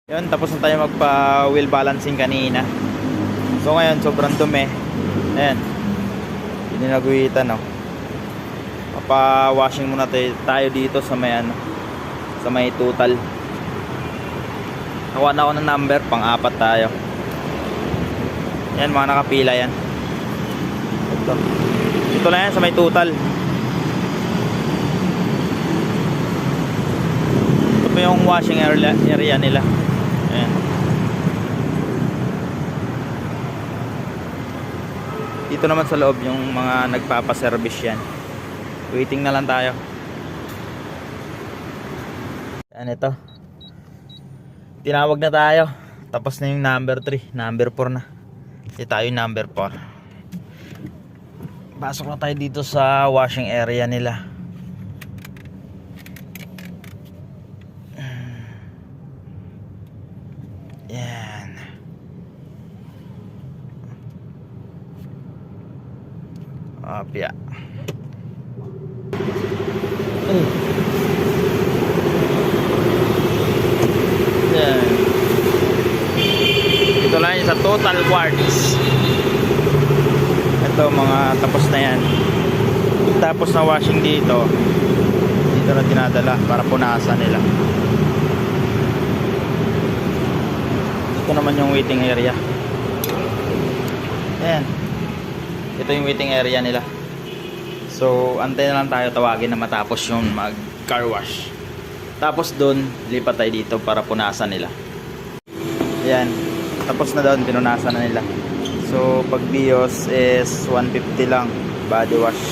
Yun, tapos na tayo magpa wheel balancing kanina. So ngayon sobrang dumi. Ayan, dininaguhitan, no. Papa-washing muna tayo dito sa may sa may total. Nakuha na ako ng number, pang-apat tayo. Yan, mga nakapila yan. Ito na yan sa may total. Ito pa yung washing area nila. Ayan. Dito naman sa loob yung mga nagpapaservice yan. Waiting na lang tayo. Yan, ito. Tinawag na tayo. Tapos na yung number 3. Number 4 na. Hindi tayo number 4. Pasok na tayo dito sa washing area nila. Yan. Apya. Yan. Ito lang yung sa total quartz. Ito mga tapos na yan. Tapos na washing dito. Dito na dinadala para punasan nila. Ito naman yung waiting area. Ayan. Ito yung waiting area nila. So antay na lang tayo, tawagin na matapos yung mag car wash. Tapos doon lipat tayo dito para punasan nila. Ayan. Tapos na doon, pinunasan na nila. So pag bios is 150 lang body wash.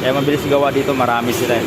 Kaya mabilis gawa dito, marami sila.